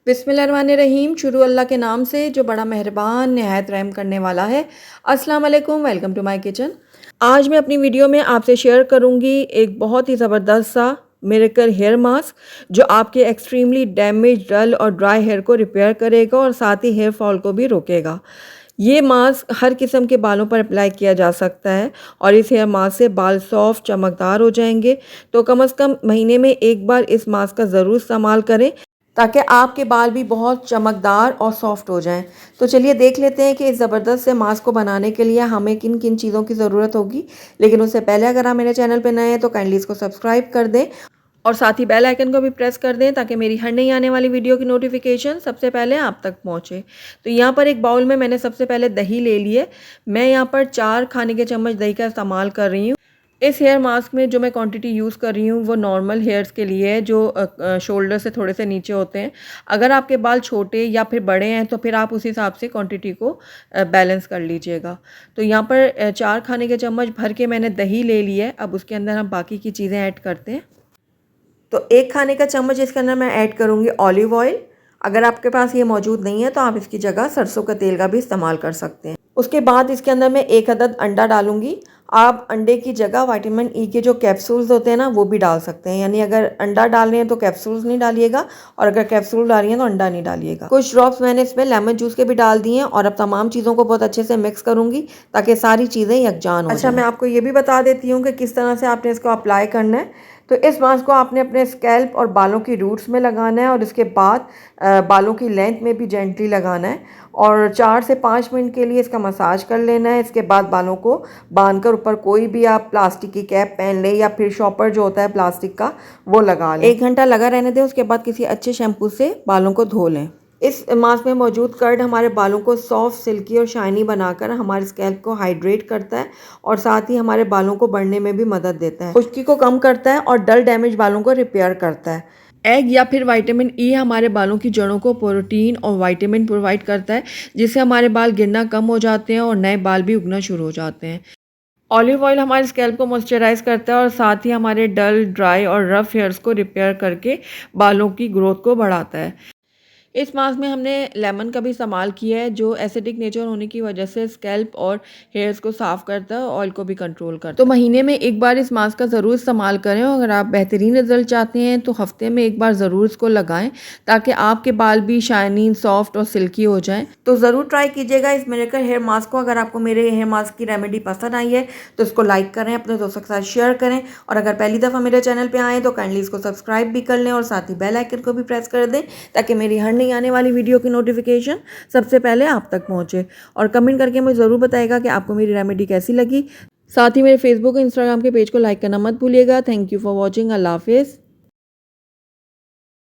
बिस्मिल्लाहिर्रहमानिर्रहीम। शुरू अल्लाह के नाम से जो बड़ा मेहरबान नहायत रहम करने वाला है। अस्सलाम वालेकुम, वेलकम टू माय किचन। आज मैं अपनी वीडियो में आपसे शेयर करूंगी एक बहुत ही ज़बरदस्त सा मिरेकल हेयर मास्क जो आपके एक्सट्रीमली डैमेज, डल और ड्राई हेयर को रिपेयर करेगा और साथ ही हेयर फॉल को भी रोकेगा। ये मास्क हर किस्म के बालों पर अप्लाई किया जा सकता है और इस हेयर मास्क से बाल सॉफ्ट चमकदार हो जाएंगे। तो कम से कम महीने में एक बार इस मास्क का ज़रूर इस्तेमाल करें ताकि आपके बाल भी बहुत चमकदार और सॉफ्ट हो जाएं। तो चलिए देख लेते हैं कि इस ज़बरदस्त से मास्क को बनाने के लिए हमें किन किन चीज़ों की ज़रूरत होगी। लेकिन उससे पहले अगर आप मेरे चैनल पर नए हैं तो काइंडली इसको सब्सक्राइब कर दें और साथ ही बेल आइकन को भी प्रेस कर दें ताकि मेरी हर नई आने वाली वीडियो की नोटिफिकेशन सबसे पहले आप तक पहुंचे। तो यहाँ पर एक बाउल में मैंने सबसे पहले दही ले लिए। मैं यहाँ पर 4 खाने के चम्मच दही का इस्तेमाल कर रही हूँ। इस हेयर मास्क में जो मैं क्वांटिटी यूज़ कर रही हूँ वो नॉर्मल हेयर्स के लिए है जो शोल्डर से थोड़े से नीचे होते हैं। अगर आपके बाल छोटे या फिर बड़े हैं तो फिर आप उस हिसाब से क्वांटिटी को बैलेंस कर लीजिएगा। तो यहाँ पर 4 खाने के चम्मच भर के मैंने दही ले लिया है। अब उसके अंदर हम बाकी की चीज़ें ऐड करते हैं। तो 1 खाने का चम्मच इसके अंदर मैं ऐड करूँगी ऑलिव ऑयल। अगर आपके पास ये मौजूद नहीं है तो आप इसकी जगह सरसों का तेल का भी इस्तेमाल कर सकते हैं। उसके बाद इसके अंदर मैं 1 अदद अंडा डालूंगी। आप अंडे की जगह विटामिन ई के जो कैप्सूल्स होते हैं ना वो भी डाल सकते हैं। यानी अगर अंडा डाल रहे हैं तो कैप्सूल्स नहीं डालिएगा और अगर कैप्सूल डाल रही हैं तो अंडा नहीं डालिएगा। कुछ ड्रॉप्स मैंने इसमें लेमन जूस के भी डाल दिए हैं और अब तमाम चीज़ों को बहुत अच्छे से मिक्स करूँगी ताकि सारी चीज़ें यकजान हो जाएं। अच्छा, मैं आपको ये भी बता देती हूँ कि किस तरह से आपने इसको अप्लाई करना है। तो इस मास्क को आपने अपने स्कैल्प और बालों की रूट्स में लगाना है और इसके बाद बालों की लेंथ में भी जेंटली लगाना है और 4 से 5 मिनट के लिए इसका मसाज कर लेना है। इसके बाद बालों को बांधकर ऊपर कोई भी आप प्लास्टिक की कैप पहन लें या फिर शॉपर जो होता है प्लास्टिक का वो लगा लें। 1 घंटा लगा रहने दें। उसके बाद किसी अच्छे शैम्पू से बालों को धो लें। इस मास्क में मौजूद कर्ड हमारे बालों को सॉफ्ट, सिल्की और शाइनी बनाकर हमारे स्कैल्प को हाइड्रेट करता है और साथ ही हमारे बालों को बढ़ने में भी मदद देता है। खुश्की को कम करता है और डल डैमेज बालों को रिपेयर करता है। एग या फिर विटामिन ई हमारे बालों की जड़ों को प्रोटीन और विटामिन प्रोवाइड करता है जिससे हमारे बाल गिरना कम हो जाते हैं और नए बाल भी उगना शुरू हो जाते हैं। ऑलिव ऑयल हमारे स्कैल्प को मॉइस्चराइज करता है और साथ ही हमारे डल, ड्राई और रफ हेयर्स को रिपेयर करके बालों की ग्रोथ को बढ़ाता है। इस मास्क में हमने लेमन का भी इस्तेमाल किया है जो एसिडिक नेचर होने की वजह से स्कैल्प और हेयर्स को साफ़ करता है, ऑयल को भी कंट्रोल करता है। तो महीने में एक बार इस मास्क का ज़रूर इस्तेमाल करें और अगर आप बेहतरीन रिजल्ट चाहते हैं तो हफ्ते में एक बार ज़रूर इसको लगाएं ताकि आपके बाल भी शाइनी, सॉफ्ट और सिल्की हो जाएं। तो ज़रूर ट्राई कीजिएगा इस मिरेकल हेयर मास्क को। अगर आपको मेरे हेयर मास्क की रेमेडी पसंद आई है तो इसको लाइक करें, अपने दोस्तों के साथ शेयर करें और अगर पहली दफ़ा मेरे चैनल पर आएँ तो काइंडली इसको सब्सक्राइब भी कर लें और साथ ही बेल आइकन को भी प्रेस कर दें ताकि मेरी हर नई आने वाली वीडियो की नोटिफिकेशन सबसे पहले आप तक पहुंचे। और कमेंट करके मुझे ज़रूर बताइएगा कि आपको मेरी रेमेडी कैसी लगी। साथ ही मेरे फेसबुक और इंस्टाग्राम के पेज को लाइक करना मत भूलिएगा। Thank you for watching. अल्लाह हाफिज़।